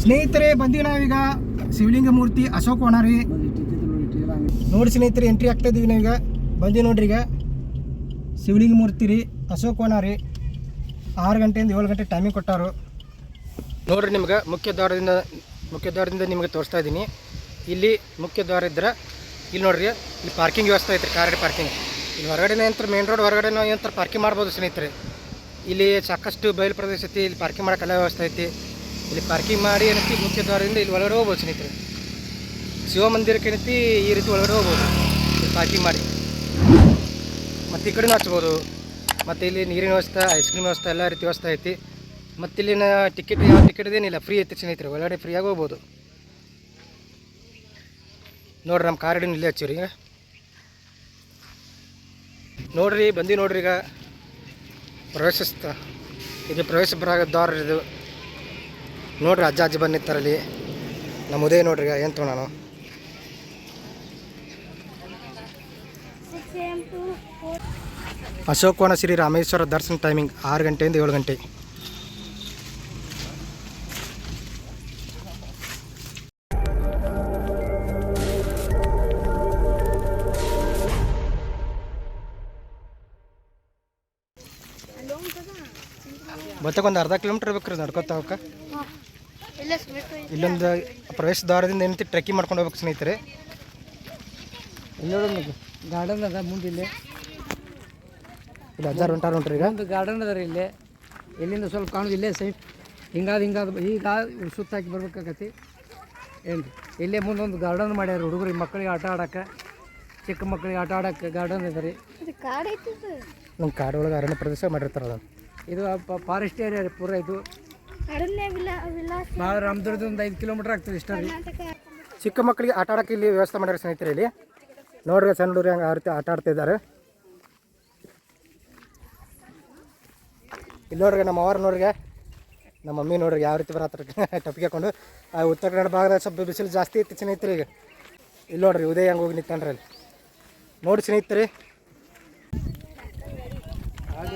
ಸ್ನೇಹಿತರೆ ಬಂದೀವಿ ನಾವೀಗ ಶಿವಲಿಂಗ ಮೂರ್ತಿ ಅಶೋಕವನ ರೀ. ನೋಡಿ ಸ್ನೇಹಿತರೆ ಎಂಟ್ರಿ ಆಗ್ತಾ ಇದೀವಿ ನಾವೀಗ. ಬಂದು ನೋಡ್ರಿ ಈಗ ಶಿವಲಿಂಗ ಮೂರ್ತಿ ರೀ, ಅಶೋಕವನ ರೀ. 6 ಗಂಟೆಯಿಂದ 7 ಗಂಟೆ ಟೈಮಿಂಗ್ ಕೊಟ್ಟಾರು ನೋಡ್ರಿ. ನಿಮ್ಗೆ ಮುಖ್ಯ ದ್ವಾರದಿಂದ ನಿಮಗೆ ತೋರಿಸ್ತಾ ಇದ್ದೀನಿ. ಇಲ್ಲಿ ಮುಖ್ಯ ದ್ವಾರ ಇದ್ರೆ ಇಲ್ಲಿ ನೋಡ್ರಿ, ಇಲ್ಲಿ ಪಾರ್ಕಿಂಗ್ ವ್ಯವಸ್ಥೆ ಐತ್ರಿ, ಕಾರ್ ಪಾರ್ಕಿಂಗ್. ಇಲ್ಲಿ ಹೊರಗಡೆ ಅಂತ ಮೇನ್ ರೋಡ್ ಹೊರಗಡೆ ಅಂತ ಪಾರ್ಕಿಂಗ್ ಮಾಡ್ಬೋದು ಸ್ನೇಹಿತರೆ. ಇಲ್ಲಿ ಸಾಕಷ್ಟು ಬಯಲು ಪ್ರದೇಶ ಐತಿ, ಇಲ್ಲಿ ಪಾರ್ಕಿಂಗ್ ಮಾಡೋಕ್ಕೆಲ್ಲ ವ್ಯವಸ್ಥೆ ಐತಿ. ಇಲ್ಲಿ ಪಾರ್ಕಿಂಗ್ ಮಾಡಿ ಏನೈತಿ ಮುಖ್ಯ ದ್ವಾರದಿಂದ ಇಲ್ಲಿ ಒಳಗಡೆ ಹೋಗ್ಬೋದು ಸ್ನೇಹಿತರೆ. ಶಿವ ಮಂದಿರಕ್ಕೆ ಏನೈತಿ ಈ ರೀತಿ ಒಳಗಡೆ ಹೋಗ್ಬೋದು ಇಲ್ಲಿ ಪಾರ್ಕಿಂಗ್ ಮಾಡಿ. ಮತ್ತು ಈ ಕಡೆನೂ ಹಚ್ಬೋದು. ಮತ್ತು ಇಲ್ಲಿ ನೀರಿನ ವ್ಯವಸ್ಥೆ, ಐಸ್ ಕ್ರೀಮ್ ವ್ಯವಸ್ಥೆ ಎಲ್ಲ ರೀತಿ ವ್ಯವಸ್ಥೆ ಐತಿ. ಮತ್ತು ಇಲ್ಲಿನ ಟಿಕೆಟ್ ಯಾವ ಟಿಕೆಟ್ ಇದೇನಿಲ್ಲ, ಫ್ರೀ ಐತಿ ಸ್ನೇಹಿತರೆ. ಒಳಗಡೆ ಫ್ರೀಯಾಗಿ ಹೋಗ್ಬೋದು ನೋಡ್ರಿ. ನಮ್ಮ ಕಾರ್ ಇಲ್ಲೇ ಹಚ್ಚಿವ್ರಿ ಈಗ ನೋಡ್ರಿ. ಬಂದು ನೋಡ್ರಿ ಈಗ ಇದು ಪ್ರವೇಶ ದ್ವಾರ ಇದು ನೋಡ್ರಿ. ಅಜ್ಜ ಬಂದಿರ್ತಾರಲ್ಲಿ. ನಮ್ಮ ಉದಯ ನೋಡ್ರಿ ಈಗ ಏನು ನಾನು ಅಶೋಕವನ ಶ್ರೀ ರಾಮೇಶ್ವರ ದರ್ಶನ ಟೈಮಿಂಗ್ 6 ಗಂಟೆಯಿಂದ 7 ಗಂಟೆ. ಬತ್ತಕ್ಕೊಂದು ಅರ್ಧ ಕಿಲೋಮೀಟ್ರ್ ಬೇಕ್ರಿ ನಡ್ಕೊತ ಹೋಗಕ್ಕೆ. ಇಲ್ಲೊಂದು ಪ್ರವೇಶ ದ್ವಾರದಿಂದ ಏನಂತ ಟ್ರೆಕ್ಕಿಂಗ್ ಮಾಡ್ಕೊಂಡು ಹೋಗ್ಬೇಕು ಸ್ನೇಹಿತರೆ. ಇಲ್ಲೊಂದು ಗಾರ್ಡನ್ ಅದ ಮುಂದೆ. ಇಲ್ಲಿ ಹಜಾರ್ ಹೊಂಟಾರ ಈಗ ಒಂದು ಗಾರ್ಡನ್ ಅದ ರೀ. ಇಲ್ಲಿ ಇಲ್ಲಿಂದ ಸ್ವಲ್ಪ ಕಾಣೋದು ಇಲ್ಲೇ ಸೈಡ್ ಹಿಂಗಾದ ಈಗ ಸುತ್ತ ಹಾಕಿ ಬರ್ಬೇಕಾಗತಿ ಏನು ರೀ. ಇಲ್ಲೇ ಮುಂದೊಂದು ಗಾರ್ಡನ್ ಮಾಡ್ಯಾರ ಹುಡುಗರಿಗೆ, ಮಕ್ಕಳಿಗೆ ಆಟ ಆಡೋಕ್ಕೆ, ಚಿಕ್ಕ ಮಕ್ಕಳಿಗೆ ಆಟ ಆಡೋಕ್ಕೆ ಗಾರ್ಡನ್ ಇದೆ ರೀ. ನಮ್ಮ ಕಾಡೊಳಗೆ ಅರಣ್ಯ ಪ್ರದೇಶ ಮಾಡಿರ್ತಾರೆ ಅದನ್ನು. ಇದು ಫಾರೆಸ್ಟ್ ಏರಿಯಾ ರೀ ಪೂರ. ಇದು ಭಾಳ ರಾಮದುರ್ಗದ ಒಂದು 5 ಕಿಲೋಮೀಟ್ರ್ ಆಗ್ತದೆ ಇಷ್ಟ ರೀ. ಚಿಕ್ಕ ಮಕ್ಕಳಿಗೆ ಆಟ ಆಡೋಕ್ಕೆ ಇಲ್ಲಿ ವ್ಯವಸ್ಥೆ ಮಾಡ್ಯಾರ ಸ್ನೇಹಿತರೆ. ಇಲ್ಲಿ ನೋಡ್ರಿ ಸಣ್ಣ ಹುಡುಗರು ಹಂಗೆ ಆ ರೀತಿ ಆಟ ಆಡ್ತಿದ್ದಾರೆ. ಇಲ್ಲಿ ನೋಡ್ರಿ ನಮ್ಮ ಅವ್ರು ನೋಡ್ರಿಗೆ, ನಮ್ಮ ಮಮ್ಮಿ ನೋಡ್ರಿ ಯಾವ ರೀತಿ ಬರತ್ತರ ಟಪಿಗೆ ಹಾಕೊಂಡು. ಉತ್ತರ ಕನ್ನಡ ಭಾಗದಾಗ ಸ್ವಲ್ಪ ಬಿಸಿಲು ಜಾಸ್ತಿ ಐತಿ ಸ್ನೇಹಿತರೆ. ಈಗ ಇಲ್ಲಿ ನೋಡ್ರಿ ಉದಯ ಹಂಗೆ ಹೋಗಿ ನಿಂತನ್ರಿ ಅಲ್ಲಿ ನೋಡಿ ಸ್ನೇಹಿತರೆ.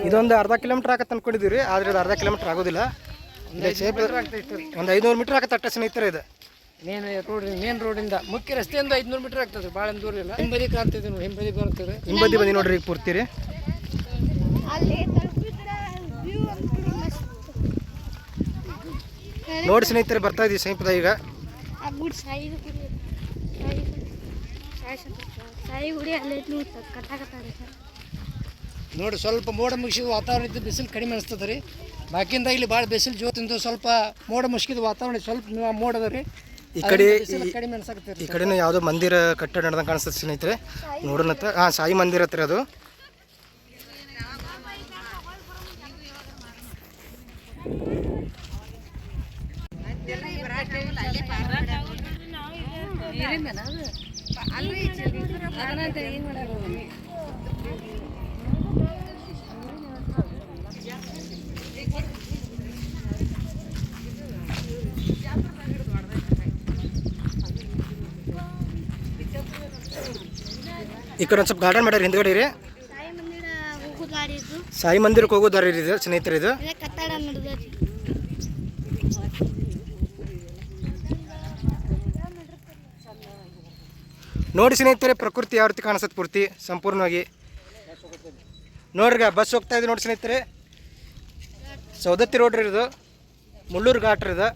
ಇದೊಂದು ಅರ್ಧ ಕಿಲೋಮೀಟ್ರ್ ಆಗತ್ತೆ ಅಂದ್ಕೊಂಡಿದ್ದೀವಿ ರೀ, ಆದರೆ ಇದು ಅರ್ಧ ಕಿಲೋಮೀಟ್ರ್ ಆಗೋದಿಲ್ಲ. ಒಂದು 500 ಮೀಟ್ರ್ ಆಗತ್ತೆ ಅಟ್ಟ ಸ್ನೇಹಿತರೆ. ಇದು ಮೇನ್ ರೋಡಿಂದ ಮುಖ್ಯ ರಸ್ತೆಯಿಂದ 500 ಮೀಟ್ರ್ ಆಗ್ತದೆ, ಭಾಳ ದೂರ ಇಲ್ಲ. ಹಿಂಬದಿ ಕಾಣ್ತದೆ ನೋಡಿ, ಹಿಂಬದಿ ಬರ್ತದೆ. ಹಿಂಬದಿ ಬಂದು ನೋಡ್ರಿ ಈಗ ಪೂರ್ತಿ ರೀ. ನೋಡಿ ಸ್ನೇಹಿತರೆ ಬರ್ತಾ ಇದೀವಿ ಸಮೀಪದ ಈಗ. ನೋಡಿ ಸ್ವಲ್ಪ ಮೋಡ ಮುಗಿಸಿದ ವಾತಾವರಣ ಇದ್ದು ಬಿಸಿಲು ಕಡಿಮೆ ಅನಿಸ್ತದೆ ರೀ. ಬಾಕಿಂದ ಇಲ್ಲಿ ಭಾಳ ಬಿಸಿಲು ಜೋತಿಂದು ಸ್ವಲ್ಪ ಮೋಡ ಮುಗಿಸಿದ ವಾತಾವರಣ, ಸ್ವಲ್ಪ ಮೋಡ ಅದ ರೀ. ಈ ಕಡೆ ಕಡಿಮೆ ಅನ್ಸಕತ್ತೆ. ಈ ಕಡೆನೂ ಯಾವುದೋ ಮಂದಿರ ಕಟ್ಟಡ ನಡೆದಂಗೆ ಕಾಣಿಸ್ತದೆ ಸ್ನೇಹಿತರೆ. ನೋಡೋಣತ್ತ ಸಾಯಿ ಮಂದಿರ ಹತ್ರ ಅದು. ಈ ಕಡೆ ಒಂದು ಸ್ವಲ್ಪ ಗಾರ್ಡನ್ ಮಾಡ್ಯಾರ ಹಿಂದ್ಗಡೆ ರೀ. ಸಾಯಿ ಮಂದಿರಕ್ಕೆ ಹೋಗೋ ದಾರಿ ಇದೆ ಸ್ನೇಹಿತರೆ. ಇದು ನೋಡಿ ಸ್ನೇಹಿತರೆ ಪ್ರಕೃತಿ ಯಾವ ರೀತಿ ಕಾಣಿಸುತ್ತೆ ಪೂರ್ತಿ ಸಂಪೂರ್ಣವಾಗಿ. ನೋಡ್ರಿ ಬಸ್ ಹೋಗ್ತಾ ಇದೆ ನೋಡಿ ಸ್ನೇಹಿತರೆ. ಸೌದತ್ತಿ ರೋಡ್ ರೀ ಇದು, ಮುಳ್ಳೂರು ಘಾಟ್ ರೀ ಇದು.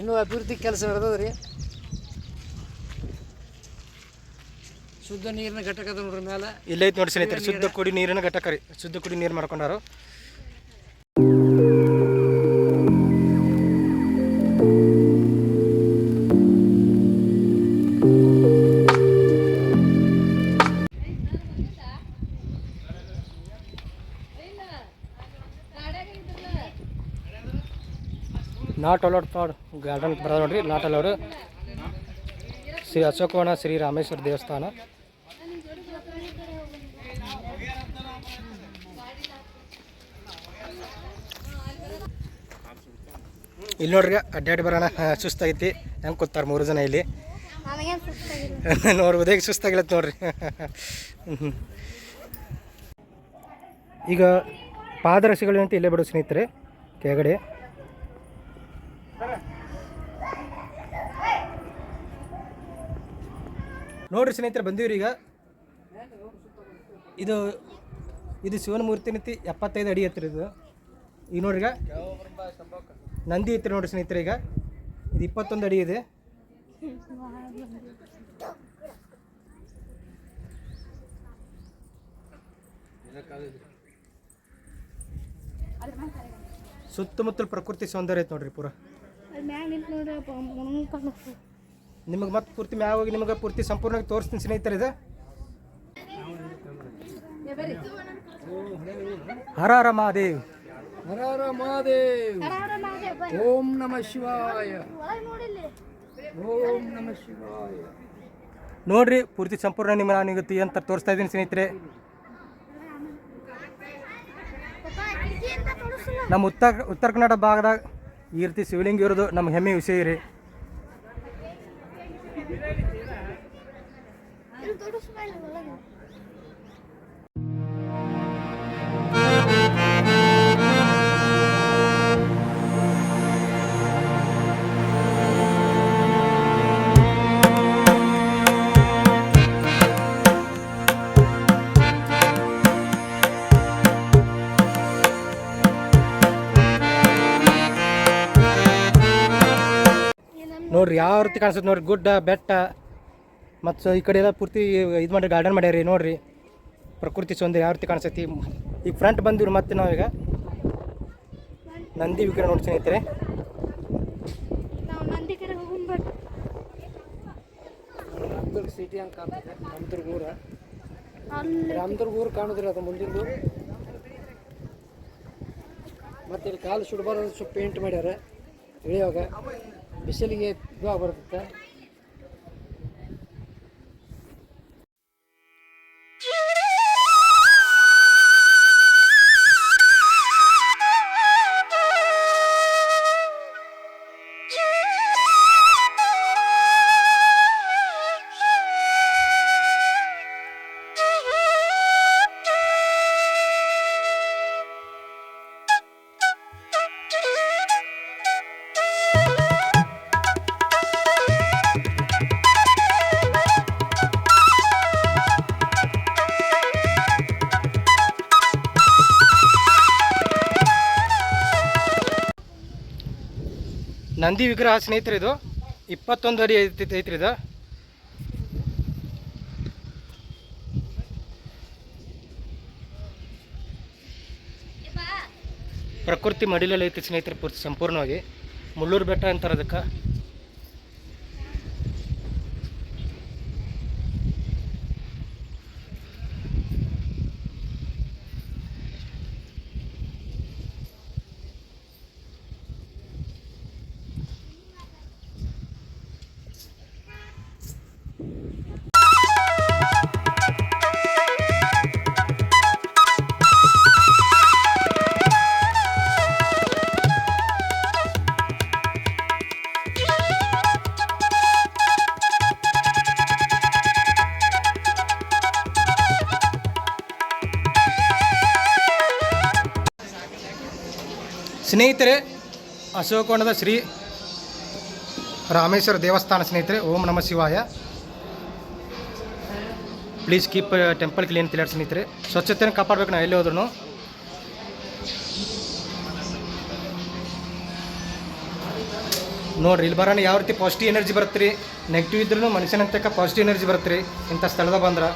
ಇನ್ನೂ ಅಭಿವೃದ್ಧಿ ಕೆಲಸ ನಡೆದದ ರೀ. ಶುದ್ಧ ನೀರಿನ ಘಟಕ ಅದ ನೋಡ್ರಿ ಮೇಲೆ. ಇಲ್ಲೈತೆ ನೋಡಿ ಸ್ನೇಹಿತರೆ, ಶುದ್ಧ ಕುಡಿ ನೀರಿನ ಘಟಕ ರೀ. ಶುದ್ಧ ಕುಡಿ ನೀರು ಮಾಡ್ಕೊಂಡಾರು. ನಾಟ್ ಅಲೌಡ್ ಫಾರ್ ಗಾರ್ಡನ್ ಬರೋದು ನೋಡ್ರಿ. Not allowed. ಶ್ರೀ ಅಶೋಕವನ ಶ್ರೀ ರಾಮೇಶ್ವರ ದೇವಸ್ಥಾನ. ಇಲ್ಲಿ ನೋಡ್ರಿ ಅಡ್ಡಾಡಿ ಬರೋಣ ಸುಸ್ತಾಗೈತಿ. ಹೆಂಗೆ ಕೂತಾರೆ 3 ಜನ ಇಲ್ಲಿ ನೋಡ್ಬೋದು. ಹೇಗೆ ಸುಸ್ತಾಗಿಲ್ಲತ್ತೆ ನೋಡ್ರಿ. ಈಗ ಪಾದರಕ್ಷೆಗಳು ಅಂತ ಇಲ್ಲೇ ಬಿಡು ಸ್ನೇಹಿತರೆ ಕೆಳಗಡೆ. ನೋಡ್ರಿ ಸ್ನೇಹಿತರೆ ಬಂದೀವ್ರಿ ಈಗ. ಇದು ಇದು ಶಿವನ ಮೂರ್ತಿ ನಿಂತಿ 75 ಅಡಿ ಎತ್ತರ ಇದು. ಈಗ ನೋಡ್ರಿ ಈಗ ನಂದಿ ಐತ್ರಿ ನೋಡ್ರಿ ಸ್ನೇಹಿತರೆ. ಈಗ ಇದು 21 ಅಡಿ ಇದೆ. ಸುತ್ತಮುತ್ತಲ ಪ್ರಕೃತಿ ಸೌಂದರ್ಯ ಐತೆ ನೋಡ್ರಿ ಪೂರ. ನಿಮಗೆ ಮತ್ತೆ ಪೂರ್ತಿ ಮ್ಯಾಗ ಹೋಗಿ ನಿಮಗೆ ಪೂರ್ತಿ ಸಂಪೂರ್ಣವಾಗಿ ತೋರಿಸ್ತೀನಿ ಸ್ನೇಹಿತರೆ. ಇದು ಹರ ಹರ ಮಹಾದೇವ್. ಹರ ಹರ ಮಹಾದೇವ್. ಓಂ ನಮಃ ಶಿವಾಯ. ಓಂ ನಮಃ ಶಿವಾಯ. ನೋಡ್ರಿ ಪೂರ್ತಿ ಸಂಪೂರ್ಣ ನಿಮ್ಮ ನಾನು ಇವತ್ತು ಅಂತ ತೋರಿಸ್ತಾ ಇದ್ದೀನಿ ಸ್ನೇಹಿತರೆ. ನಮ್ಮ ಉತ್ತರ ಕನ್ನಡ ಭಾಗದಾಗ ಈ ರೀತಿ ಶಿವಲಿಂಗ ಇರೋದು ನಮ್ಮ ಹೆಮ್ಮೆ ವಿಷಯ ರೀ. ನೋಡ್ರಿ ಯಾವ ರೀತಿ ಕಾಣಿಸುತ್ತೆ ನೋಡ್ರಿ. ಗುಡ್ಡ ಬೆಟ್ಟ ಮತ್ತು ಈ ಕಡೆ ಎಲ್ಲ ಪೂರ್ತಿ ಇದು ಮಾಡಿ ಗಾರ್ಡನ್ ಮಾಡ್ಯಾರಿ. ನೋಡ್ರಿ ಪ್ರಕೃತಿ ಸೌಂದರ್ಯ ಯಾವ ರೀತಿ ಕಾಣಿಸ್ತೈತಿ. ಈಗ ಫ್ರಂಟ್ ಬಂದಿವ್ರಿ ಮತ್ತೆ ನಾವೀಗ ನಂದಿ ವಿಗ್ರಹ ನೋಡಿ ಸ್ನೇಹಿತರೆ. ರಾಮದುರ್ಗ ಸಿಟಿ ಅಂತ ಕಾಣ್ತದೆ. ರಾಮದುರ್ಗ ಊರು ಕಾಣುದ್ರಿ ಅದು ಮುಂದಿನ. ಮತ್ತು ಇಲ್ಲಿ ಕಾಲು ಸುಡಬಾರ್ದು ಸ್ವಲ್ಪ ಪೇಂಟ್ ಮಾಡ್ಯಾರ ಇಳಿಯುವಾಗ. ಬಿಸಿಲಿಗೆ ಇದು ಬರುತ್ತೆ. ನಂದಿ ವಿಗ್ರಹ ಸ್ನೇಹಿತರೆ ಇದು 21 ಅಡಿ ಐತ್ರಿ ಇದು. ಪ್ರಕೃತಿ ಮಡಿಲಲ್ಲಿ ಐತಿ ಸ್ನೇಹಿತರೆ ಪೂರ್ತಿ ಸಂಪೂರ್ಣವಾಗಿ. ಮುಳ್ಳೂರು ಬೆಟ್ಟ ಅಂತಾರೆ ಅದಕ್ಕೆ. ಸ್ನೇಹಿತರೆ ಅಶೋಕವನದ ಶ್ರೀ ರಾಮೇಶ್ವರ ದೇವಸ್ಥಾನ ಸ್ನೇಹಿತರೆ. ಓಂ ನಮಃ ಶಿವಾಯ. Please keep temple clean clear ಸ್ನೇಹಿತರೆ. ಸ್ವಚ್ಛತೆಯನ್ನು ಕಾಪಾಡಬೇಕು ನಾವು ಎಲ್ಲಿ ಹೋದ್ರೂ. ನೋಡಿರಿ ಇಲ್ಲಿ ಬರೋಣ ಯಾವ ರೀತಿ ಪಾಸಿಟಿವ್ ಎನರ್ಜಿ ಬರುತ್ತೆ ರೀ. ನೆಗೆಟಿವ್ ಇದ್ರೂ ಮನುಷ್ಯನಂತಕ್ಕ ಪಾಸಿಟಿವ್ ಎನರ್ಜಿ ಬರುತ್ತೆ ರೀ ಇಂಥ ಸ್ಥಳದಾಗ ಬಂದ್ರೆ.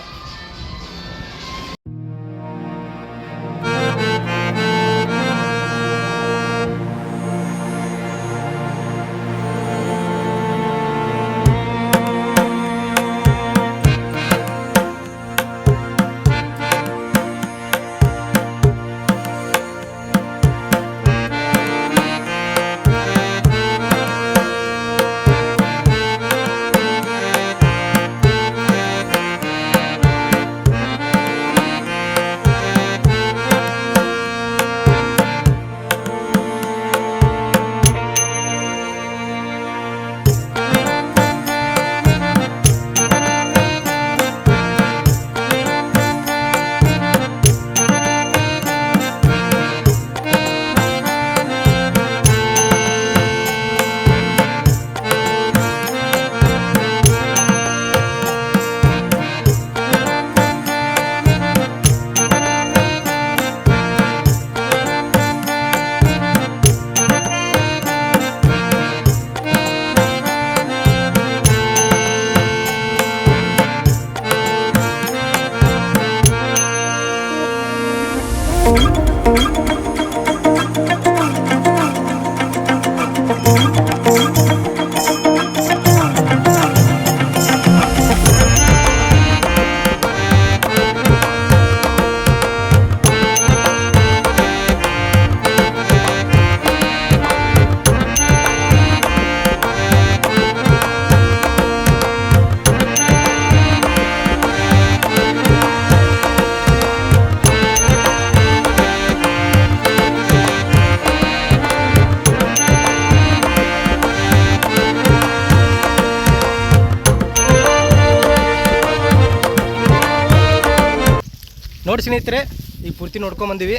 ನೋಡಿ ಸ್ನೇಹಿತರೆ, ಈಗ ಪೂರ್ತಿ ನೋಡ್ಕೊಂಬಂದಿವಿ.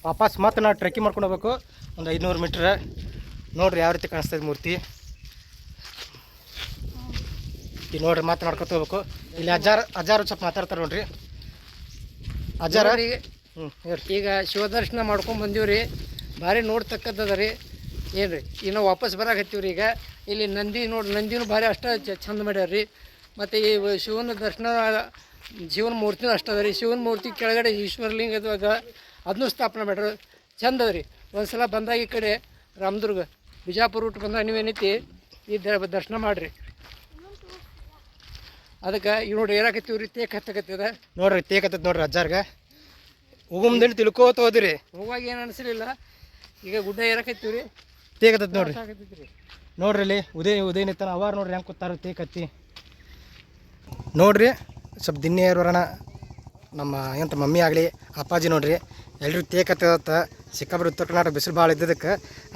ವಾಪಸ್ ಮತ್ತೆ ನಾವು ಟ್ರೆಕ್ಕಿಂಗ್ ಮಾಡ್ಕೊಂಡು ಹೋಗ್ಬೇಕು ಒಂದು 500 ಮೀಟ್ರ್. ನೋಡ್ರಿ ಯಾವ ರೀತಿ ಕಾಣಿಸ್ತದೆ ಮೂರ್ತಿ. ಈಗ ನೋಡ್ರಿ ಮತ್ತೆ ನಡ್ಕೊತ ಹೋಗ್ಬೇಕು. ಇಲ್ಲಿ ಅಜ್ಜಾರು ಸ್ವಲ್ಪ ಮಾತಾಡ್ತಾರೆ ನೋಡ್ರಿ. ಅಜ್ಜಾರ ಈಗ ಶಿವದರ್ಶನ ಮಾಡ್ಕೊಂಡು ಬಂದೀವ್ರಿ. ಭಾರಿ ನೋಡ್ತಕ್ಕಂಥದ್ದು ರೀ. ಏನು ರೀ ಈಗ ನಾವು ವಾಪಸ್ ಬರಾಕತ್ತೀವ್ರಿ. ಈಗ ಇಲ್ಲಿ ನಂದಿ ನಂದಿನೂ ಭಾರಿ ಅಷ್ಟ ಚಂದ ಮಾಡ್ಯಾರ ರೀ. ಮತ್ತು ಈ ಶಿವನ ದರ್ಶನ ಶಿವನ ಮೂರ್ತಿನೂ ಅಷ್ಟ ಅದ ರೀ. ಶಿವನ ಮೂರ್ತಿ ಕೆಳಗಡೆ ಈಶ್ವರಲಿಂಗದಾಗ ಅದನ್ನೂ ಸ್ಥಾಪನೆ ಮಾಡ್ಯಾರ. ಚಂದ ಅದ ರೀ. ಒಂದು ಸಲ ಬಂದಾಗ ಈ ಕಡೆ ರಾಮದುರ್ಗ ಬಿಜಾಪುರ ರೂಟ್ ಬಂದಾಗ ನೀವೇನೈತಿ ಈ ದರ್ಶನ ಮಾಡಿರಿ. ಅದಕ್ಕೆ ಈಗ ನೋಡ್ರಿ ಏರಾಕತ್ತೀವಿ ರೀ. ತೇಕ್ ಹತ್ತಕತ್ತದ ನೋಡ್ರಿ, ತೇಕ್ ಹತ್ತದ ನೋಡ್ರಿ. ಅಜ್ಜಾರ್ಗೆ ಹೋಗೋ ಮುಂದೆ ತಿಳ್ಕೋತ ಹೋದ್ರಿ. ಹೋಗುವಾಗ ಏನು ಅನಿಸಲಿಲ್ಲ. ಈಗ ಗುಡ್ಡ ಏರಾಕತ್ತೀವಿ ರೀ. ತೇಕ್ ಹತ್ತದ ನೋಡ್ರಿ. ನೋಡ್ರಿ ಅಲ್ಲಿ ಉದಯ ನಿತ್ತಾನ ಅವಾರ ನೋಡ್ರಿ ಹೆಂಗೆ ಕೂತಾರ ತೇಕ್ ಹತ್ತಿ. ನೋಡ್ರಿ ಸ್ವಲ್ಪ ದಿನ್ನೇ ಇರೋಣ. ನಮ್ಮ ಎಂತ ಮಮ್ಮಿ ಆಗಲಿ ಅಪ್ಪಾಜಿ ನೋಡ್ರಿ ಎಲ್ರಿಗೂ ತೇಕ್ ಹತ್ತದ. ಸಿಕ್ಕಾಬರಿ ಉತ್ತರ ಕರ್ನಾಟಕ ಬಿಸಿಲು ಭಾಳ ಇದ್ದದಕ್ಕೆ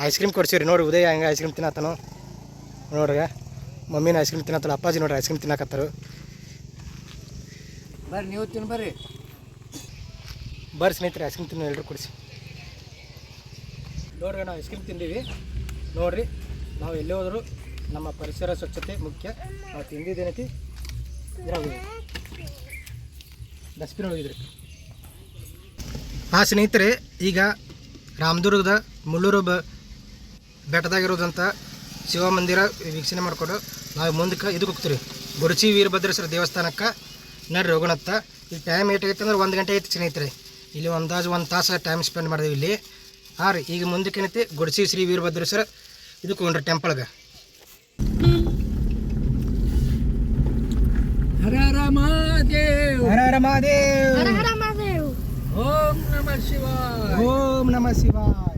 ಐಸ್ ಕ್ರೀಮ್ ಕೊಡ್ಸಿವ್ರಿ. ನೋಡ್ರಿ ಉದಯ ಹೆಂಗೆ ಐಸ್ ಕ್ರೀಮ್ ತಿನ್ನತ್ತಾನು ನೋಡ್ರಿ. ಮಮ್ಮಿನ ಐಸ್ ಕ್ರೀಮ್ ತಿನ್ನತ್ತಲ್ಲ, ಅಪ್ಪಾಜಿ ನೋಡ್ರಿ ಐಸ್ ಕ್ರೀಮ್ ತಿನ್ನಕತ್ತಾರು. ಬರ್ರಿ ನೀವು ತಿನ್ಬರ್ರಿ. ಬರ್ರಿ ಸ್ನೇಹಿತರೆ, ಐಸ್ ಕ್ರೀಮ್ ತಿನ್ನೋ ಎಲ್ರು ಕೊಡಿಸಿ. ನೋಡ್ರಿ ನಾವು ಐಸ್ ಕ್ರೀಮ್ ತಿಂದೀವಿ. ನೋಡ್ರಿ ನಾವು ಎಲ್ಲೇ ಹೋದರೂ ನಮ್ಮ ಪರಿಸರ ಸ್ವಚ್ಛತೆ ಮುಖ್ಯ. ನಾವು ತಿಂದಿದ್ದೇನೈತಿ ಇದ್ರಾಗ ಡಸ್ಟ್ಬಿನ್ ಹೋಗಿದ್ರಿ. ಸ್ನೇಹಿತರೆ, ಈಗ ರಾಮದುರ್ಗದ ಮುಳ್ಳೂರು ಬೆಟ್ಟದಾಗಿರೋದಂಥ ಶಿವ ಮಂದಿರ ವೀಕ್ಷಣೆ ಮಾಡಿಕೊಂಡು ನಾವು ಮುಂದಕ್ಕೆ ಇದಕ್ಕೆ ಹೋಗ್ತೀವಿ, ಗೊಡಚಿ ವೀರಭದ್ರೇಶ್ವರ ದೇವಸ್ಥಾನಕ್ಕೆ ನಡ್ರಿ ಹೋಗೋಣತ್ತ. ಈಗ ಟೈಮ್ ಏಟಾಗೈತೆ ಅಂದ್ರೆ 1 ಗಂಟೆ ಐತಿ ಸ್ನೇಹಿತರೆ. ಇಲ್ಲಿ ಅಂದಾಜು 1 ತಾಸು ಟೈಮ್ ಸ್ಪೆಂಡ್ ಮಾಡಿದೆವು ಇಲ್ಲಿ. ರೀ ಈಗ ಮುಂದಕ್ಕೆ ಏನೈತಿ ಗೊಡಚಿ ಶ್ರೀ ವೀರಭದ್ರೇಶ್ವರ ಇದಕ್ಕೆ ಹೋಗ್ರಿ ಟೆಂಪಲ್ಗೆ. ಹರ ಹರ ಮಹಾದೇವ್, ಹರ ಹರ ಮಹಾದೇವ್, ಹರ ಹರ ಮಹಾದೇವ್. ಓಂ ನಮಃ ಶಿವಾಯ, ಓಂ ನಮಃ ಶಿವಾಯ.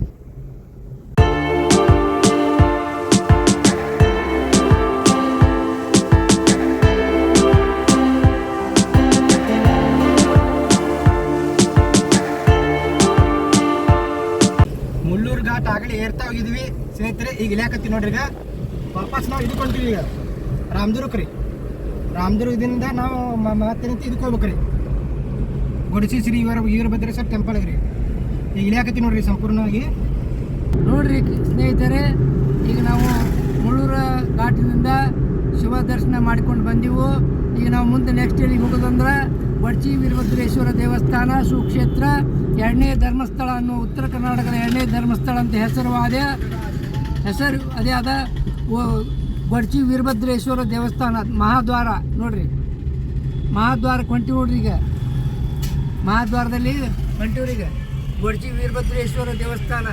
ಮುಳ್ಳೂರು ಘಾಟ್ ಆಗಲಿ ಏರ್ತಾ ಹೋಗಿದ್ವಿ ಸ್ನೇಹಿತರೆ. ಈಗ ಇಲ್ಯಾಕತ್ತೀವಿ ನೋಡ್ರಿ. ಈಗ ವಾಪಸ್ ನಾವು ಇದಕ್ಕೆ ಹೊಂಟಿವಿ. ಈಗ ರಾಮದುರ್ಗಕ್ಕೆ ರೀ. ರಾಮದುರ್ಗದಿಂದ ನಾವು ಮತ್ತೇನಂತ ಇದಕ್ಕೆ ಹೋಗ್ಬೇಕ್ರಿ, ಗೊಡಚಿ ಶ್ರೀ ವೀರಭದ್ರೇಶ್ವರ ಟೆಂಪಲ್ಗೆ ರೀ. ಈಗ ಇಲ್ಯಾಕತ್ತೀವಿ ನೋಡ್ರಿ ಸಂಪೂರ್ಣವಾಗಿ. ನೋಡ್ರಿ ಸ್ನೇಹಿತರೆ, ಈಗ ನಾವು ಮುಳ್ಳೂರು ಘಾಟಿನಿಂದ ಶಿವ ದರ್ಶನ ಮಾಡಿಕೊಂಡು ಬಂದೆವು. ಈಗ ನಾವು ಮುಂದೆ ನೆಕ್ಸ್ಟ್ ಎಲ್ಲಿಗೆ ಹೋಗೋದಂದ್ರೆ ಗೊಡಚಿ ವೀರಭದ್ರೇಶ್ವರ ದೇವಸ್ಥಾನ ಸುಕ್ಷೇತ್ರ 2ನೇ ಧರ್ಮಸ್ಥಳ ಅನ್ನೋ ಉತ್ತರ ಕರ್ನಾಟಕದ 2ನೇ ಧರ್ಮಸ್ಥಳ ಅಂತ ಹೆಸರು ಅದೇ ಆದ ಗೊಡಚಿ ವೀರಭದ್ರೇಶ್ವರ ದೇವಸ್ಥಾನ ಮಹಾದ್ವಾರ. ನೋಡ್ರಿ ಮಹಾದ್ವಾರಕ್ಕೆ ಹೊಂಟಿವಿ ನೋಡ್ರಿ. ಈಗ ಮಹಾದ್ವಾರದಲ್ಲಿ ಹೊಂಟಿವ್ರಿ. ಈಗ ಗೊಡಚಿ ವೀರಭದ್ರೇಶ್ವರ ದೇವಸ್ಥಾನ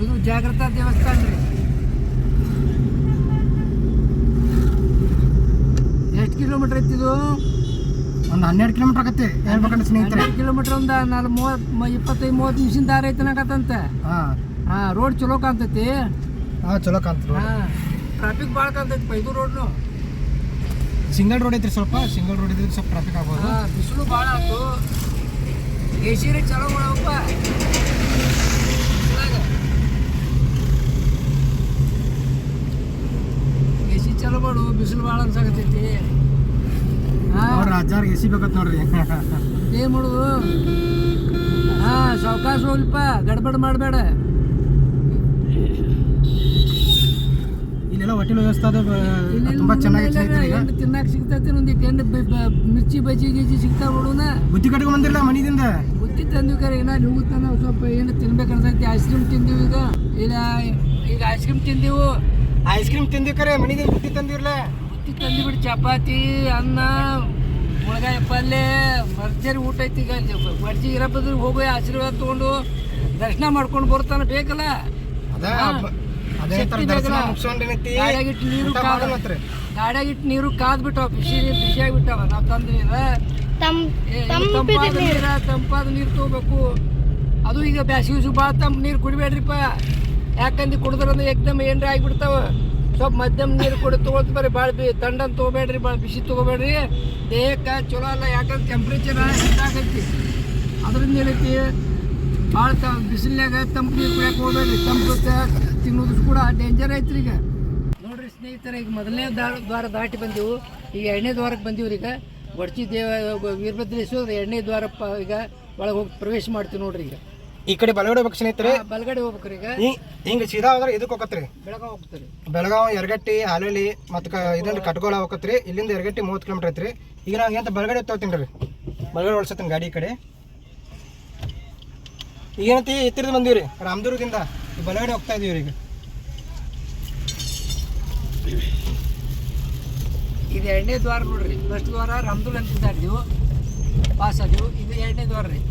ಇದು ಜಾಗೃತ ದೇವಸ್ಥಾನ ರೀ. ಎಷ್ಟು ಕಿಲೋಮೀಟ್ರ್ ಐತಿದು? ಒಂದು 12 ಕಿಲೋಮೀಟ್ರ್ ಆಗತ್ತೆ ಹೇಳ್ಬೇಕಂದ್ರೆ ಸ್ನೇಹಿತರೆ. 12 ಕಿಲೋಮೀಟ್ರ್ ಒಂದು 25-30 ನಿಮಿಷದ ದಾರಿ ಐತನಕತ್ತಂತೆ. ಹಾಂ ರೋಡ್ ಚಲೋ ಕಾಣ್ತೈತಿ. ಚಲೋ ಕಾಣ್ತದೆ. ಹಾಂ ಟ್ರಾಫಿಕ್ ಭಾಳ ಕಾಣ್ತೈತಿ ಇದು ರೋಡ್ನು. ಸಿಂಗಲ್ ರೋಡ್ ಐತ್ರಿ. ಸಿಂಗಲ್ ರೋಡ್ ಇದ್ರೆ ಸ್ವಲ್ಪ ಟ್ರಾಫಿಕ್ ಆಗ್ಬೋದು. ಹಾಂ ಬಿಸಿಲು ಭಾಳ ಆಯ್ತು. AC ರೀ ಚಲೋ ಮಾಡಪ್ಪ. AC ಚಲೋ ಮಾಡು, ಬಿಸಿಲು ಭಾಳ ಅನ್ಸಾಕತ್ತೈತಿ. ನೋಡ್ರಿ ಅಜ್ಜಾರ್ಗೆ AC ಬೇಕತ್ ನೋಡ್ರಿ. ಏನು ಮಾಡೋದು? ಹಾಂ ಸಾವಕಾಶ ಹೋಗ್ಲಿಪ್ಪ, ಗಡ್ಬಡ್ ಮಾಡಬೇಡ. ಇಲ್ಲೆಲ್ಲ ಹೋಟೆಲ್ ವ್ಯವಸ್ಥೆ ಅದು ತುಂಬ ಚೆನ್ನಾಗಿ ಎಣ್ಣೆ ತಿನ್ನಕ್ಕೆ ಸಿಗ್ತೈತಿ. ಒಂದಿಟ್ಟು ಎಣ್ಣೆ ಮಿರ್ಚಿ ಬಜ್ಜಿ ಗಿಜ್ಜಿ ಸಿಗ್ತಾವ ನೋಡೋಣ. ಬುತ್ತಿ ಕಟ್ಕೊಂಡು ಬಂದಿರಲ್ಲ ಮನೆಯಿಂದ. ಬುತ್ತಿ ತಂದಿವಿ ಕರೆ ಏನ ನೀವು ತಾನ ಸ್ವಲ್ಪ ಏನು ತಿನ್ಬೇಕು ಅನ್ಸೈತಿ. ಐಸ್ ಕ್ರೀಮ್ ತಿಂದೀವಿ. ಈಗ ಐಸ್ ಕ್ರೀಮ್ ತಿಂದೆವು. ಐಸ್ ಕ್ರೀಮ್ ತಿಂದಿವಿ ಕರೆ ಮನೆಯಿಂದ ಬುತ್ತಿ ತಂದಿರಲ್ಲ. ಬುತ್ತಿ ತಂದಿಬಿಟ್ಟು ಚಪಾತಿ ಅನ್ನ ಮುಳಗಾಯಿ ಪಲ್ಯ ಭರ್ಜರಿ ಊಟ ಐತಿ. ಈಗ ಗೊಡಚಿ ವೀರಭದ್ರಿಗೆ ಹೋಗಿ ಆಶೀರ್ವಾದ ತೊಗೊಂಡು ದರ್ಶನ ಮಾಡ್ಕೊಂಡು ಬರ್ತಾನೆ ಬೇಕಲ್ಲ. ಅದೇ ಥರ ದರ್ಶನ ಮುಗಿಸ್ಕೊಂಡೇನೈತಿ ಗಾಡಿಯಾಗಿಟ್ಟು ನೀರು ಊಟ ಮಾಡೋಣತ್ರಿ. ಗಾಡಿಯಾಗಿಟ್ಟು ನೀರು ಕಾದ್ಬಿಟ್ಟಾವ, ಬಿಸಿಯಾಗಿಬಿಟ್ಟಾವ. ನಾವು ತಂದ್ರಿ ತಂಪಾದ ನೀರು ತೊಗೋಬೇಕು. ಅದು ಈಗ ಬ್ಯಾಸಿಗೆ ಭಾಳ ತಂಪು ನೀರು ಕುಡಿಬೇಡ್ರಿಪ್ಪ. ಯಾಕಂದ್ರೆ ಕುಡಿದ್ರಂದ್ರೆ ಏಕ್ದಮ್ ಏನ್ರ ಆಗಿಬಿಡ್ತಾವ. ಸ್ವಲ್ಪ ಮಧ್ಯಮ ನೀರು ತೊಗೊಳ್ತ ಬರ್ರಿ. ಭಾಳ ತಂಡನ್ ತೊಗೋಬೇಡ್ರಿ, ಭಾಳ ಬಿಸಿ ತೊಗೋಬೇಡ್ರಿ. ದೇಹಕ್ಕೆ ಚಲೋ ಅಲ್ಲ. ಯಾಕಂದ್ರೆ ಟೆಂಪ್ರೇಚರ್ ಹೆಚ್ಚಾಗೈತಿ. ಅದರಿಂದ ಏನೈತಿ, ಭಾಳ ಬಿಸಿಲ್ನಾಗ ತಂಪು ನೀರು ಕುಡಿಯಕ್ಕೆ ಹೋಗ್ಬೇಡ್ರಿ. ತಂಪು ತಿನ್ನೋದು ಕೂಡ ಡೇಂಜರ್ ಐತ್ರಿ. ಈಗ ನೋಡ್ರಿ ಸ್ನೇಹಿತರೆ, ಈಗ ಮೊದಲನೇ ದ್ವಾರ ದಾಟಿ ಬಂದೆವು. ಈಗ 2ನೇ ದ್ವಾರಕ್ಕೆ ಬಂದೀವ್ರಿ. ಈಗ ಗೊಡ್ಚಿ ವೀರಭದ್ರೇಶ್ವರ 2ನೇ ದ್ವಾರ ಈಗ ಒಳಗೆ ಹೋಗಿ ಪ್ರವೇಶ ಮಾಡ್ತೀವಿ ನೋಡ್ರಿ. ಈಗ ಈ ಕಡೆ ಬಲಗಡೆ ಹೋಗ್ಬೇಕು ಸ್ನೇಹಿತರೆ. ಬಲಗಡೆ ಹೋಗ್ಬೇಕ್ರಿ. ಈಗ ಹಿಂಗೆ ಸೀದಾ ಹೋದ್ರೆ ಇದಕ್ಕೆ ಹೋಗತ್ರಿ, ಬೆಳಗಾವ್ ಹೋಗ್ತಾರೆ. ಬೆಳಗಾವ್, ಯರಗಟ್ಟಿ, ಹಾಲೋಲಿ ಮತ್ತು ಇದನ್ನ ಕಟ್ಗೋಳ ಹೋಗತ್ರಿ. ಇಲ್ಲಿಂದ ಯರಗಟ್ಟಿ 30 ಕಿಲೋಮೀಟರ್ ಐತ್ರಿ. ಈಗ ನಾವು ಎಂತ ಬಲಗಡೆ ಹೋಗ್ತೀನಿ ರೀ, ಬಲಗಡೆ ಓಡಿಸತ್ತೀನಿ ಗಾಡಿ ಈ ಕಡೆ. ಏನಂತ ಎತ್ತಿರದ ಬಂದೀವಿ ರೀ ರಾಮದುರ್ಗದಿಂದ. ಬಲಗಡೆ ಹೋಗ್ತಾ ಇದೀವಿ ರೀ. ಈಗ ಇದು 2ನೇ ದ್ವಾರ ನೋಡ್ರಿ. ಫಸ್ಟ್ ದ್ವಾರ ರಾಮದುರ್ಗ ಅಂತ ದಾಟಿದೆವು, ಪಾಸ್ ಆದೆವು. ಇದು 2ನೇ ದ್ವಾರ ರೀ.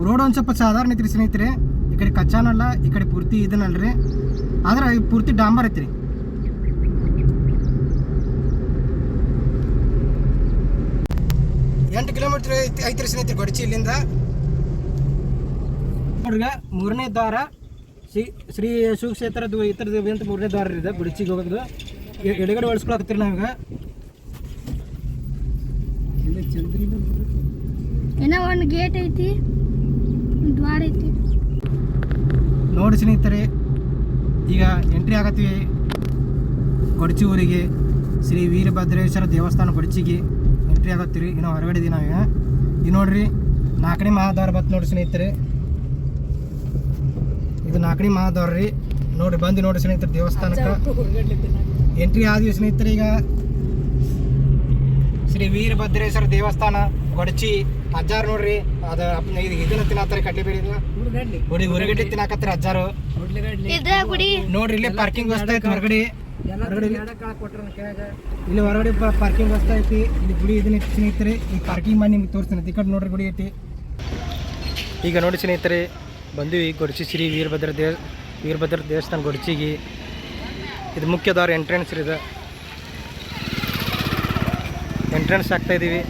ರೋಡ್ ಒಂದು ಸ್ವಲ್ಪ ಸಾಧಾರಣ ಐತ್ರಿ ಸ್ನೇಹಿತರೆ. ಈ ಕಡೆ ಕಚ್ಚಾನಲ್ಲ, ಈ ಕಡೆ ಪೂರ್ತಿ ಇದನ್ನಲ್ರಿ. ಆದ್ರೆ ಪೂರ್ತಿ ಡಾಂಬರ್ ಐತ್ರಿ. ಎಂಟು ಕಿಲೋಮೀಟರ್ ಐತ್ರಿ ಸ್ನೇಹಿತರೆ ಗೊಡಚಿ ಇಲ್ಲಿಂದ. ನೋಡ್ರಿ 3ನೇ ದ್ವಾರ ಶ್ರೀ ಸುಕ್ಷೇತ್ರ ಇತರ ಅಂತ 3ನೇ ದ್ವಾರ ಇದೆ ಗುಡಿಚಿಗೆ ಹೋಗೋದು. ಎಡಗಡೆ ಒಳಸ್ಕೊಳಕತ್ತೀರಿ ನಾವೀಗ. ಏನೋ ಒಂದು ಗೇಟ್ ಐತಿ, ದ್ವಾರ ಐತಿ ನೋಡಿ ಸ್ನೇಹಿತರೆ. ಈಗ ಎಂಟ್ರಿ ಆಗತ್ತೀವಿ ಗೊಡಚಿ ಊರಿಗೆ. ಶ್ರೀ ವೀರಭದ್ರೇಶ್ವರ ದೇವಸ್ಥಾನ ಗೊಡಚಿಗೆ ಎಂಟ್ರಿ ಆಗತ್ತೀವಿ. ಇನ್ನು ಹೊರಗಡೆ ಇದೀವಿ ನಾವೀಗ. ಇದು ನೋಡ್ರಿ 4ನೇ ಮಹಾದ್ವಾರ ಬತ್ತು ನೋಡಿ ಸ್ನೇಹಿತರೆ. ಇದು 4ನೇ ಮಹಾದ್ವಾರ ರೀ. ನೋಡ್ರಿ ಬಂದು ನೋಡಿ ಸ್ನೇಹಿತರೆ ದೇವಸ್ಥಾನಕ್ಕೆ ಎಂಟ್ರಿ ಆದ್ವಿ ಸ್ನೇಹಿತರೆ. ಈಗ ಶ್ರೀ ವೀರಭದ್ರೇಶ್ವರ ದೇವಸ್ಥಾನ ಗೊಡಚಿ. ಅಜ್ಜಾರು ನೋಡ್ರಿ ಅದು ಇದನ್ನ ತಿನ್ನತ್ತಾರೆ, ಕಡ್ಲಿ ಬೇರೆ ಉರಿಗಡ್ಡಿ ತಿನ್ನಾಕತ್ತರ ಅಜ್ಜಾರು. ನೋಡ್ರಿ ಇಲ್ಲಿ ಪಾರ್ಕಿಂಗ್ ವ್ಯವಸ್ಥೆ ಐತಿ ಹೊರಗಡೆ. ಇಲ್ಲಿ ಹೊರಗಡೆ ಪಾರ್ಕಿಂಗ್ ವ್ಯವಸ್ಥೆ ಐತಿ. ಇಲ್ಲಿ ಗುಡಿ ಇದನ್ನ ಐತಿ ಸ್ನೇಹಿತರೆ. ಈ ಪಾರ್ಕಿಂಗ್ ಮಾಡಿ ನಿಮ್ಗೆ ತೋರಿಸ್ತೀನಿ. ಈ ಕಡೆ ನೋಡ್ರಿ ಗುಡಿ ಐತಿ. ಈಗ ನೋಡಿ ಸ್ನೇಹಿತರೆ ಬಂದ್ವಿ ಗೊಡಚಿ ಶ್ರೀ ವೀರಭದ್ರ ದೇವಸ್ಥಾನ ಗೊಡಚಿಗೆ. ಇದು ಮುಖ್ಯ ದ್ವಾರ, ಎಂಟ್ರೆನ್ಸ್ ಇದೆ. ಎಂಟ್ರೆನ್ಸ್ ಆಗ್ತಾ ಇದೀವಿ.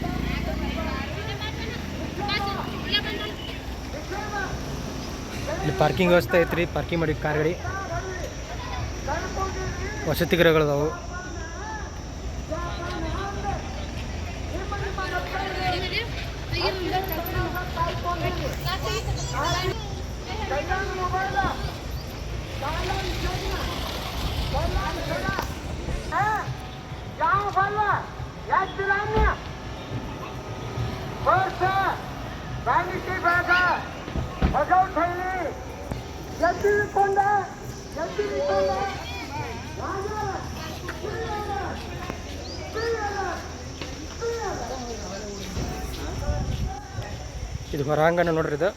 ಇಲ್ಲಿ ಪಾರ್ಕಿಂಗ್ ವ್ಯವಸ್ಥೆ ಐತ್ರಿ. ಪಾರ್ಕಿಂಗ್ ಮಾಡಿ ಕಾರ್ ಗಾಡಿ, ವಸತಿ ಗೃಹಗಳದಾವು. ಇದು ಹೊರಾಂಗಣ ನೋಡ್ರಿ. ಇದು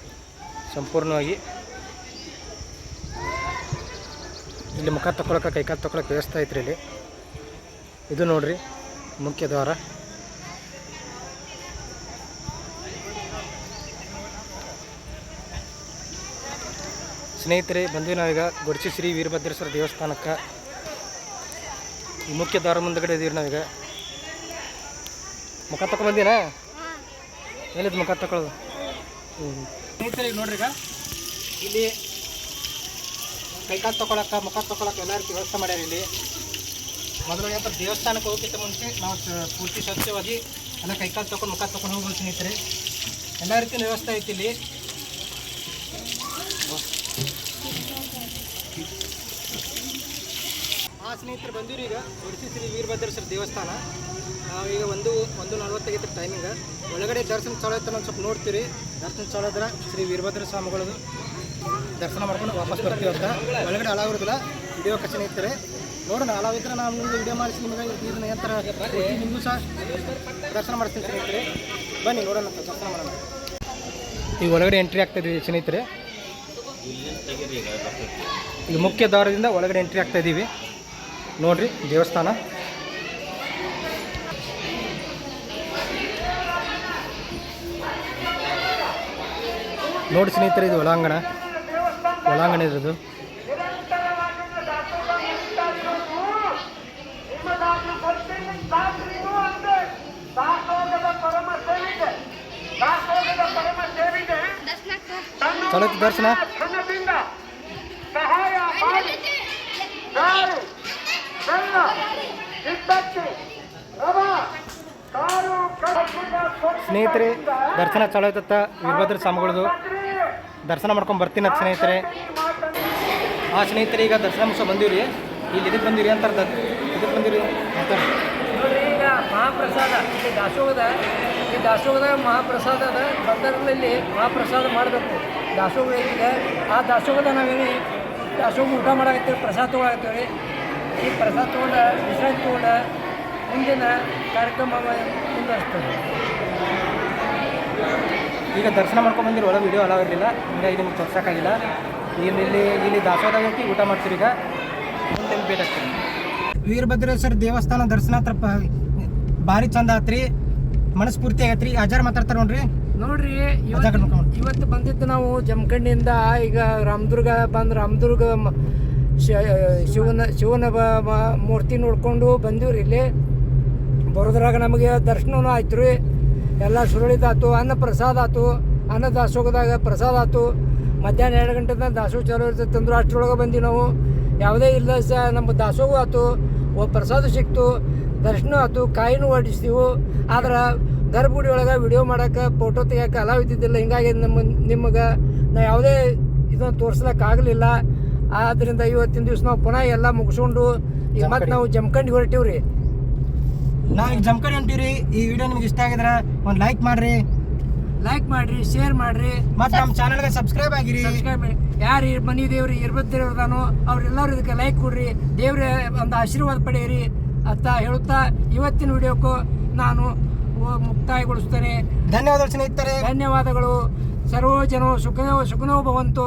ಸಂಪೂರ್ಣವಾಗಿ ಇಲ್ಲಿ ಮುಖ ತಗೊಳಕ್ಕೆ, ಕೈಕಾಲು ತಗೊಳಕ್ಕೆ ವ್ಯವಸ್ಥೆ ಐತ್ರಿ ಇಲ್ಲಿ. ಇದು ನೋಡ್ರಿ ಮುಖ್ಯ ದ್ವಾರ. ಸ್ನೇಹಿತರೆ ಬಂದ್ವಿ ನಾವೀಗ ಗೊಡಚಿ ಶ್ರೀ ವೀರಭದ್ರೇಶ್ವರ ದೇವಸ್ಥಾನಕ್ಕೆ. ಈ ಮುಖ್ಯ ದ್ವಾರ ಮುಂದಗಡೆ ಇದೀವಿ ನಾವೀಗ. ಮುಖ ತಗೊಂಡ್ಬಂದಿನ ಎಲ್ಲಿದ್ದು ಮುಖ ತಗೊಳ್ಳೋದು. ಸ್ನೇಹಿತರೆ ಈಗ ನೋಡ್ರಿ, ಈಗ ಇಲ್ಲಿ ಕೈಕಾಲು ತಗೊಳಕ್ಕೆ, ಮುಖ ತಗೊಳಕ್ಕೆ ಎಲ್ಲ ರೀತಿ ವ್ಯವಸ್ಥೆ ಮಾಡ್ಯಾರ ಇಲ್ಲಿ. ಮೊದಲು ಏನಪ್ಪ ದೇವಸ್ಥಾನಕ್ಕೆ ಹೋಗೋಕ್ಕಿಂತ ಮುಂಚೆ ನಾವು ಪೂರ್ತಿ ಸ್ವಚ್ಛವಾಗಿ ಎಲ್ಲ ಕೈಕಾಲು ತಗೊಂಡು ಮುಖ ತಗೊಂಡು ಹೋಗ್ಬೋದು ಸ್ನೇಹಿತರೆ. ಎಲ್ಲ ರೀತಿಯ ವ್ಯವಸ್ಥೆ ಐತಿ ಇಲ್ಲಿ. ಸ್ನೇಹಿತರೆ ಬಂದಿರಿ ಈಗ ಗೊಡಚಿ ಶ್ರೀ ವೀರಭದ್ರೇಶ್ವರ ದೇವಸ್ಥಾನ. ನಾವೀಗ 1:40 ಟೈಮಿಂಗ್. ಒಳಗಡೆ ದರ್ಶನ ಚಲೋ ಐತೆ ಒಂದು ಸ್ವಲ್ಪ ನೋಡ್ತೀರಿ. ದರ್ಶನ ಚಲೋ ಇದ್ರೆ ಶ್ರೀ ವೀರಭದ್ರ ಸ್ವಾಮಿಗಳದು ದರ್ಶನ ಮಾಡ್ಕೊಂಡು ವಾಪಸ್ ಬರ್ತೀವಿ ಅಂತ. ಒಳಗಡೆ ಅಲಾವ್ ಇರೋದಿಲ್ಲ, ವಿಡಿಯೋ ಕಷ್ಟ ಸ್ನೇಹಿತರೆ. ನೋಡೋಣ, ಅಲಾವ್ ಇದ್ರೆ ನಾನು ನಿಮಗೆ ವಿಡಿಯೋ ಮಾಡಿಸಿ ನಿಮಗೆ ಇದನ್ನ ನಂತರ ನಿಮಗೂ ಸಹ ದರ್ಶನ ಮಾಡಿಸ್ತೀನಿ ಸ್ನೇಹಿತರೆ. ಬನ್ನಿ ನೋಡೋಣ, ದರ್ಶನ ಮಾಡೋಣ. ಈಗ ಒಳಗಡೆ ಎಂಟ್ರಿ ಆಗ್ತಾಯಿದ್ವಿ ಸ್ನೇಹಿತರೆ. ಈಗ ಮುಖ್ಯ ದ್ವಾರದಿಂದ ಒಳಗಡೆ ಎಂಟ್ರಿ ಆಗ್ತಾ ಇದ್ದೀವಿ. ನೋಡ್ರಿ ದೇವಸ್ಥಾನ. ನೋಡಿ ಸ್ನೇಹಿತರೆ, ಇದು ಒಳಾಂಗಣ ಇರೋದು. ಚಲೋ ಇತ್ತು ದರ್ಶನ. ಸ್ನೇಹಿತರೆ, ದರ್ಶನ ಚಲೋ ಇತ್ತ. ವೀರಭದ್ರ ಸ್ವಾಮಿಗಳದು ದರ್ಶನ ಮಾಡ್ಕೊಂಡು ಬರ್ತೀನಿ ಅಂತ ಸ್ನೇಹಿತರೆ. ಸ್ನೇಹಿತರೆ, ಈಗ ದರ್ಶನ ಮುಗಿಸೋ ಬಂದೀವ್ರಿ. ಇಲ್ಲಿ ಇದಕ್ಕೆ ಬಂದಿರಿ ಅಂತಾರೆ, ಇದಕ್ಕೆ ಬಂದಿರಿ ಅಂತಾರೆ. ನೋಡ್ರಿ, ಈಗ ಮಹಾಪ್ರಸಾದ ಇಲ್ಲಿ ದಾಸೋಗದ ಮಹಾಪ್ರಸಾದ ಅದ. ಬಂದರಲ್ಲಿ ಮಹಾಪ್ರಸಾದ ಮಾಡಬೇಕು. ದಾಸೋಗ ಐತಿದೆ. ಆ ದಾಸೋಗದ ನಾವೇನು ದಾಸೋಗ ಊಟ ಮಾಡಾಕತ್ತೀವಿ, ಪ್ರಸಾದ ತೊಗೊಳಕತ್ತೀವಿ ರೀ. ಈ ಪ್ರಸಾದ ತೊಗೊಂಡು ವಿಶ್ರಾಂತಿ ತೊಗೊಂಡು ಮುಂದಿನ ಕಾರ್ಯಕ್ರಮ ಮುಂದುವರಿಸ್ತದೆ. ಈಗ ದರ್ಶನ ಮಾಡ್ಕೊಂಡು ಬಂದಿರೋ ಒಳಗೆ ವಿಡಿಯೋ ಅಲಾವ್ ಇರಲಿಲ್ಲ, ಹೀಗಾಗಿ ನಿಮ್ಗೆ ತೋರ್ಸೋಕ್ಕಾಗಿಲ್ಲ. ಇಲ್ಲಿ ದಾಸೋದಾಗ ಐತಿ, ಊಟ ಮಾಡ್ತೀವಿ. ಈಗ ಮುಂದೆ ಭೇಟಿ ಆಗ್ತೀವಿ. ವೀರಭದ್ರೇಶ್ವರ ದೇವಸ್ಥಾನ ದರ್ಶನ ಹತ್ರ ಭಾರಿ ಚಂದ ಆತ್ರಿ, ಮನಸ್ಫೂರ್ತಿ ಆಗತ್ರಿ. ಅಜಾರ್ ಮಾತಾಡ್ತಾರೆ ನೋಡ್ರಿ. ಇವತ್ತು ಬಂದಿದ್ದು ನಾವು ಜಮಖಂಡಿಯಿಂದ. ಈಗ ರಾಮದುರ್ಗ ಶಿವನ ಮೂರ್ತಿ ನೋಡ್ಕೊಂಡು ಬಂದೀವ್ರಿ. ಇಲ್ಲಿ ಬರೋದ್ರಾಗ ನಮಗೆ ದರ್ಶನವೂ ಆಯ್ತು ರೀ. ಎಲ್ಲ ಸುರಳಿದಾತು, ಅನ್ನ ಪ್ರಸಾದ ಆಯ್ತು. ಅನ್ನ ದಾಸೋಗದಾಗ ಪ್ರಸಾದ ಆಯ್ತು. ಮಧ್ಯಾಹ್ನ 2 ಗಂಟೆದ ದಾಸೋಗ ಚಲೋ ಇರ್ತೈತೆ ಅಂದ್ರು ಅಷ್ಟರೊಳಗೆ ಬಂದು ನಾವು ಯಾವುದೇ ಇಲ್ಲ ನಮ್ಮ ದಾಸೋಗ ಆಯ್ತು, ಪ್ರಸಾದ ಸಿಕ್ತು, ದರ್ಶನ ಆಯ್ತು, ಕಾಯಿನೂ ಹೊಡಿಸ್ತೀವಿ. ಆದ್ರೆ ಗರ್ಭಗುಡಿ ಒಳಗೆ ವಿಡಿಯೋ ಮಾಡೋಕೆ, ಫೋಟೋ ತೆಗಿಯೋಕೆ ಅಲಾವ್ ಇದ್ದಿದ್ದಿಲ್ಲ. ಹಿಂಗಾಗಿ ನಿಮಗೆ ನಾ ಯಾವುದೇ ಇದನ್ನು ತೋರಿಸ್ಲಿಕ್ಕಾಗಲಿಲ್ಲ. ಆದ್ದರಿಂದ ಇವತ್ತಿನ ದಿವಸ ನಾವು ಪುನಃ ಎಲ್ಲ ಮುಗಿಸ್ಕೊಂಡು ಈಗ ಮತ್ತೆ ನಾವು ಜಮಖಂಡಿಗೆ ಹೊರಟೀವ್ರಿ. ನಾವು ಜಮಖಂಡಿ ಹೊಂಟೀವ್ರಿ. ಈ ವಿಡಿಯೋ ನಿಮ್ಗೆ ಇಷ್ಟ ಆಗಿದ್ರೆ ಒಂದು ಲೈಕ್ ಮಾಡಿರಿ, ಶೇರ್ ಮಾಡಿರಿ, ಮತ್ತು ನಮ್ಮ ಚಾನಲ್ಗೆ ಸಬ್ಸ್ಕ್ರೈಬ್ ಆಗಿರಿ. ಯಾರು ಮನೆ ದೇವ್ರಿ ಇರ್ಬದ್ದೇವ್ರದಾನೋ ಅವ್ರೆಲ್ಲರೂ ಇದಕ್ಕೆ ಲೈಕ್ ಕೊಡ್ರಿ, ದೇವ್ರ ಒಂದು ಆಶೀರ್ವಾದ ಪಡೆಯಿರಿ ಅಂತ ಹೇಳುತ್ತಾ ಇವತ್ತಿನ ವಿಡಿಯೋಕ್ಕೂ ನಾನು ಮುಕ್ತಾಯಗೊಳಿಸ್ತೇನೆ. ಧನ್ಯವಾದಗಳು ಸ್ನೇಹಿತರೆ. ಧನ್ಯವಾದಗಳು. ಸರ್ವೋ ಜನೋ ಸುಖನೋ ಭವಂತು.